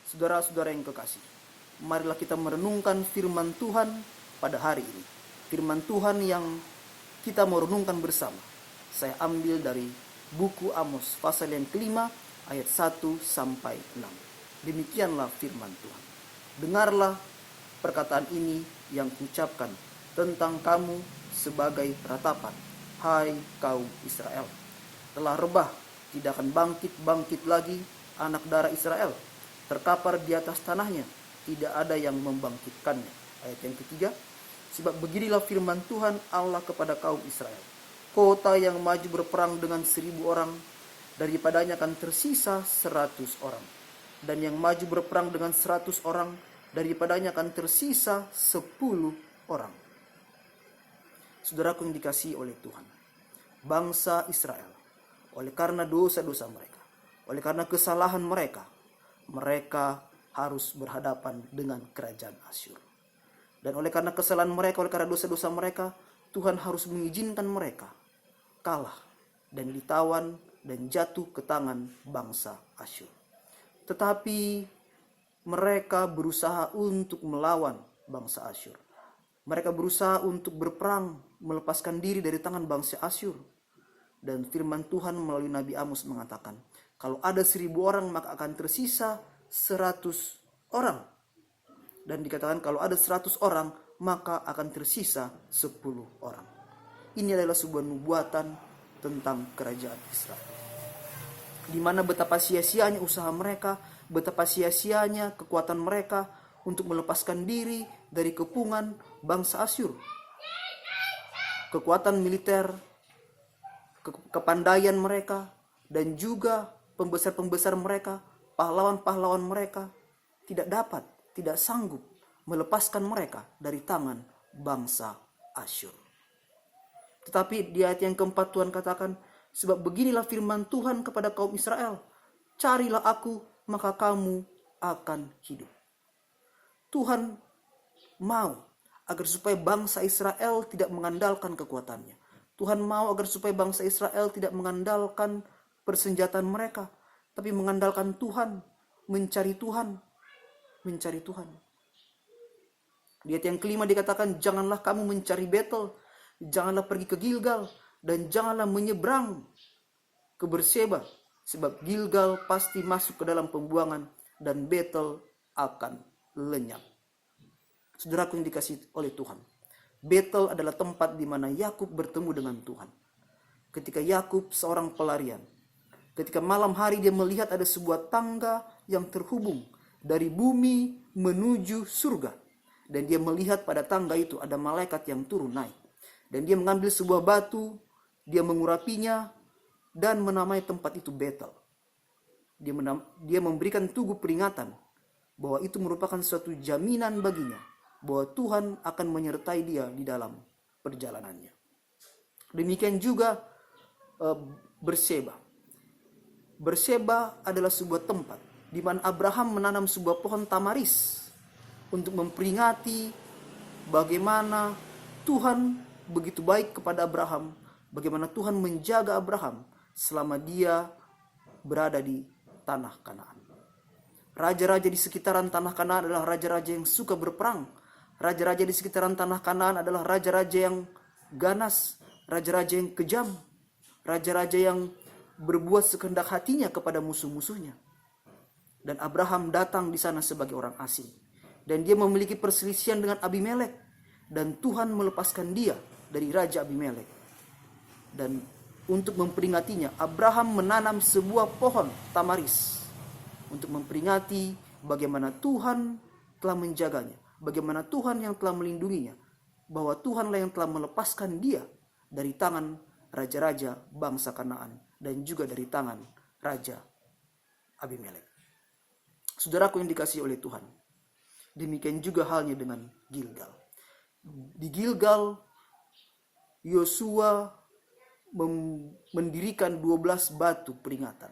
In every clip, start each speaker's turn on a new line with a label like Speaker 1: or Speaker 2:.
Speaker 1: Saudara-saudara yang kekasih, marilah kita merenungkan firman Tuhan pada hari ini. Firman Tuhan yang kita mau renungkan bersama, saya ambil dari buku Amos pasal yang kelima ayat 1 sampai 6. Demikianlah firman Tuhan. Dengarlah perkataan ini yang kuucapkan tentang kamu sebagai ratapan, hai kaum Israel. Telah rebah, tidak akan bangkit lagi anak darah Israel. Terkapar di atas tanahnya, tidak ada yang membangkitkannya. Ayat yang ketiga, sebab beginilah firman Tuhan Allah kepada kaum Israel. Kota yang maju berperang dengan 1.000 orang, daripadanya akan tersisa 100 orang. Dan yang maju berperang dengan 100 orang, daripadanya akan tersisa 10 orang. Saudaraku yang dikasihi oleh Tuhan, bangsa Israel, oleh karena dosa-dosa mereka, oleh karena kesalahan mereka harus berhadapan dengan kerajaan Asyur. Dan oleh karena kesalahan mereka, oleh karena dosa-dosa mereka, Tuhan harus mengizinkan mereka kalah dan ditawan dan jatuh ke tangan bangsa Asyur. Tetapi mereka berusaha untuk melawan bangsa Asyur. Mereka berusaha untuk berperang, melepaskan diri dari tangan bangsa Asyur. Dan firman Tuhan melalui Nabi Amos mengatakan, kalau ada 1.000 orang maka akan tersisa 100 orang. Dan dikatakan kalau ada 100 orang maka akan tersisa 10 orang. Ini adalah sebuah nubuatan tentang kerajaan Israel, di mana betapa sia-sianya usaha mereka, betapa sia-sianya kekuatan mereka untuk melepaskan diri dari kepungan bangsa Asyur. Kekuatan militer, kepandaian mereka, dan juga pembesar-pembesar mereka, pahlawan-pahlawan mereka tidak sanggup melepaskan mereka dari tangan bangsa Asyur. Tetapi di ayat yang keempat Tuhan katakan, sebab beginilah firman Tuhan kepada kaum Israel, carilah aku maka kamu akan hidup. Tuhan mau agar supaya bangsa Israel tidak mengandalkan kekuatannya. Tuhan mau agar supaya bangsa Israel tidak mengandalkan persenjataan mereka, tapi mengandalkan Tuhan, mencari Tuhan. Di ayat yang kelima dikatakan, janganlah kamu mencari Betel, janganlah pergi ke Gilgal, dan janganlah menyeberang ke Berseba, sebab Gilgal pasti masuk ke dalam pembuangan dan Betel akan lenyap. Saudaraku yang dikasihi oleh Tuhan, Betel adalah tempat di mana Yakub bertemu dengan Tuhan. Ketika Yakub seorang pelarian, ketika malam hari dia melihat ada sebuah tangga yang terhubung dari bumi menuju surga. Dan dia melihat pada tangga itu ada malaikat yang turun naik. Dan dia mengambil sebuah batu, dia mengurapinya dan menamai tempat itu Betel. Dia memberikan tugu peringatan bahwa itu merupakan suatu jaminan baginya bahwa Tuhan akan menyertai dia di dalam perjalanannya. Demikian juga Berseba. Berseba adalah sebuah tempat di mana Abraham menanam sebuah pohon tamaris untuk memperingati bagaimana Tuhan begitu baik kepada Abraham, bagaimana Tuhan menjaga Abraham selama dia berada di tanah Kanaan. Raja-raja di sekitaran tanah Kanaan adalah raja-raja yang suka berperang. Raja-raja di sekitaran tanah Kanaan adalah raja-raja yang ganas, raja-raja yang kejam, raja-raja yang berbuat sekehendak hatinya kepada musuh-musuhnya. Dan Abraham datang di sana sebagai orang asing. Dan dia memiliki perselisihan dengan Abimelek. Dan Tuhan melepaskan dia dari Raja Abimelek. Dan untuk memperingatinya, Abraham menanam sebuah pohon tamaris. Untuk memperingati bagaimana Tuhan telah menjaganya. Bagaimana Tuhan yang telah melindunginya. Bahwa Tuhanlah yang telah melepaskan dia dari tangan raja-raja bangsa Kanaan. Dan juga dari tangan Raja Abimelek. Saudaraku yang dikasihi oleh Tuhan, demikian juga halnya dengan Gilgal. Di Gilgal, Yosua mendirikan 12 batu peringatan.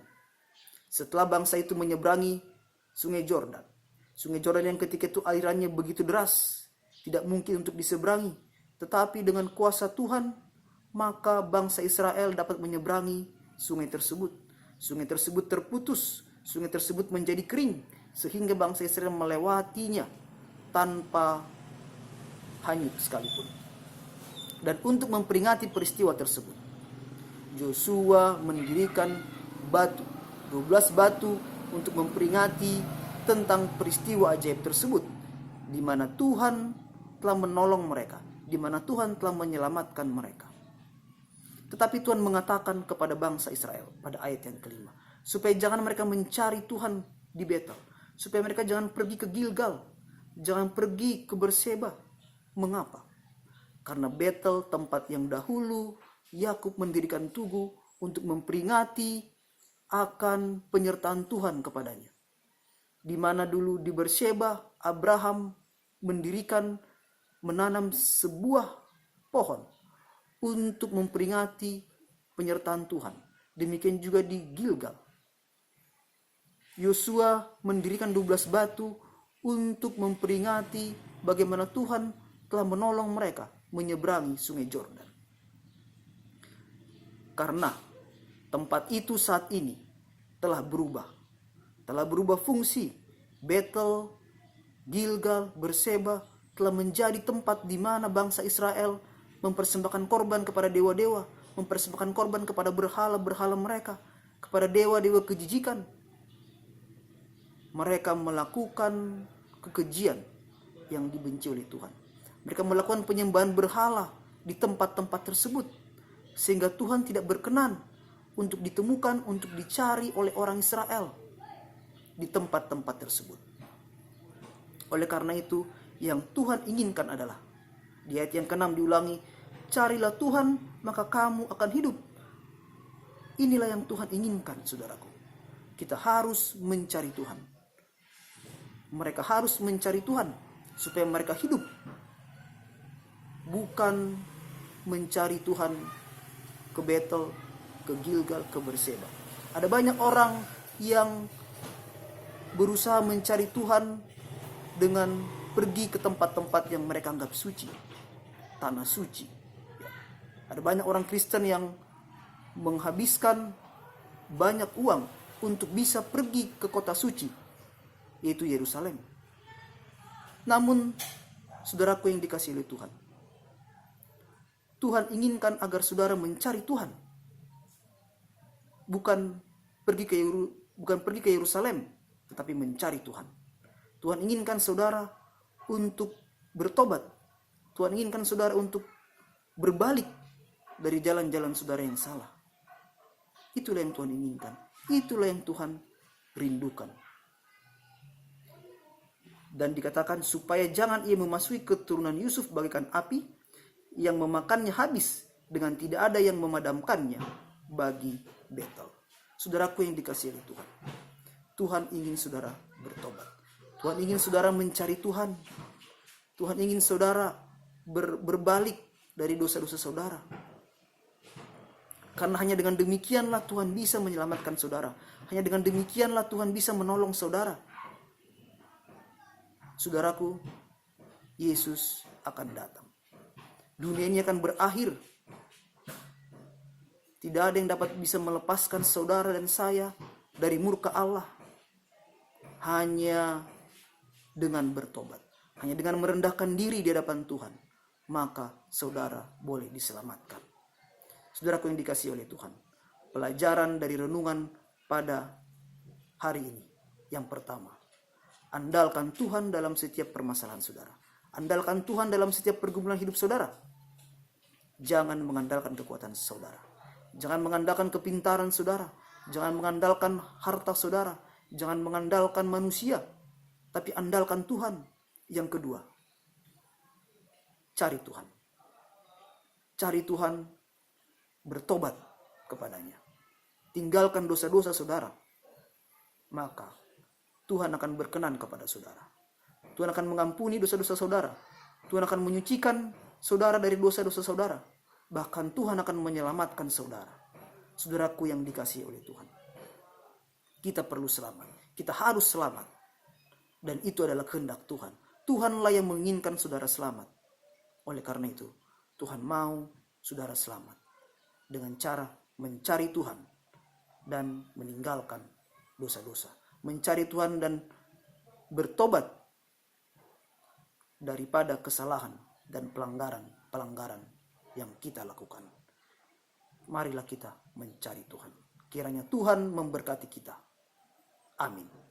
Speaker 1: Setelah bangsa itu menyeberangi Sungai Yordan. Sungai Yordan yang ketika itu alirannya begitu deras, tidak mungkin untuk diseberangi. Tetapi dengan kuasa Tuhan, maka bangsa Israel dapat menyeberangi sungai tersebut. Sungai tersebut terputus. Sungai tersebut menjadi kering sehingga bangsa Israel melewatinya tanpa hanyut sekalipun. Dan untuk memperingati peristiwa tersebut, Yosua mendirikan 12 batu untuk memperingati tentang peristiwa ajaib tersebut, di mana Tuhan telah menolong mereka, di mana Tuhan telah menyelamatkan mereka. Tetapi Tuhan mengatakan kepada bangsa Israel pada ayat yang kelima, supaya jangan mereka mencari Tuhan di Betel, supaya mereka jangan pergi ke Gilgal, jangan pergi ke Berseba. Mengapa? Karena Betel, tempat yang dahulu Yakub mendirikan tugu untuk memperingati akan penyertaan Tuhan kepadanya. Di mana dulu di Berseba Abraham menanam sebuah pohon untuk memperingati penyertaan Tuhan. Demikian juga di Gilgal. Yosua mendirikan 12 batu untuk memperingati bagaimana Tuhan telah menolong mereka menyeberangi sungai Yordan. Karena tempat itu saat ini telah berubah fungsi. Betel, Gilgal, Berseba telah menjadi tempat di mana bangsa Israel mempersembahkan korban kepada dewa-dewa, mempersembahkan korban kepada berhala-berhala mereka, kepada dewa-dewa kejijikan. Mereka melakukan kekejian yang dibenci oleh Tuhan. Mereka melakukan penyembahan berhala di tempat-tempat tersebut, sehingga Tuhan tidak berkenan untuk ditemukan, untuk dicari oleh orang Israel di tempat-tempat tersebut. Oleh karena itu, yang Tuhan inginkan adalah, di ayat yang ke-6 diulangi, carilah Tuhan maka kamu akan hidup. Inilah yang Tuhan inginkan, saudaraku. Kita harus mencari Tuhan. Mereka harus mencari Tuhan supaya mereka hidup. Bukan mencari Tuhan ke Betel, ke Gilgal, ke Berseba. Ada banyak orang yang berusaha mencari Tuhan dengan pergi ke tempat-tempat yang mereka anggap suci, tanah suci. Ada banyak orang Kristen yang menghabiskan banyak uang untuk bisa pergi ke kota suci, yaitu Yerusalem. Namun, saudaraku yang dikasihi oleh Tuhan, Tuhan inginkan agar saudara mencari Tuhan, bukan pergi ke Yerusalem, tetapi mencari Tuhan. Tuhan inginkan saudara untuk bertobat. Tuhan inginkan saudara untuk berbalik dari jalan-jalan saudara yang salah. Itulah yang Tuhan inginkan. Itulah yang Tuhan rindukan. Dan dikatakan supaya jangan ia memasuki keturunan Yusuf bagaikan api yang memakannya habis dengan tidak ada yang memadamkannya bagi Betel. Saudaraku yang dikasihi oleh Tuhan, Tuhan ingin saudara bertobat. Tuhan ingin saudara mencari Tuhan. Tuhan ingin saudara berbalik dari dosa-dosa saudara. Karena hanya dengan demikianlah Tuhan bisa menyelamatkan saudara. Hanya dengan demikianlah Tuhan bisa menolong saudara. Saudaraku, Yesus akan datang. Dunia ini akan berakhir. Tidak ada yang dapat bisa melepaskan saudara dan saya dari murka Allah. Hanya dengan bertobat. Hanya dengan merendahkan diri di hadapan Tuhan. Maka saudara boleh diselamatkan. Saudaraku yang dikasihi oleh Tuhan. Pelajaran dari renungan pada hari ini. Yang pertama. Andalkan Tuhan dalam setiap permasalahan saudara. Andalkan Tuhan dalam setiap pergumulan hidup saudara. Jangan mengandalkan kekuatan saudara. Jangan mengandalkan kepintaran saudara. Jangan mengandalkan harta saudara. Jangan mengandalkan manusia. Tapi andalkan Tuhan. Yang kedua, cari Tuhan. Cari Tuhan, bertobat kepadanya. Tinggalkan dosa-dosa saudara. Maka Tuhan akan berkenan kepada saudara. Tuhan akan mengampuni dosa-dosa saudara. Tuhan akan menyucikan saudara dari dosa-dosa saudara. Bahkan Tuhan akan menyelamatkan saudara. Saudaraku yang dikasihi oleh Tuhan. Kita perlu selamat. Kita harus selamat. Dan itu adalah kehendak Tuhan. Tuhanlah yang menginginkan saudara selamat. Oleh karena itu, Tuhan mau saudara selamat. Dengan cara mencari Tuhan. Dan meninggalkan dosa-dosa. mencari Tuhan dan bertobat daripada kesalahan dan pelanggaran yang kita lakukan. Marilah kita mencari Tuhan. Kiranya Tuhan memberkati kita. Amin.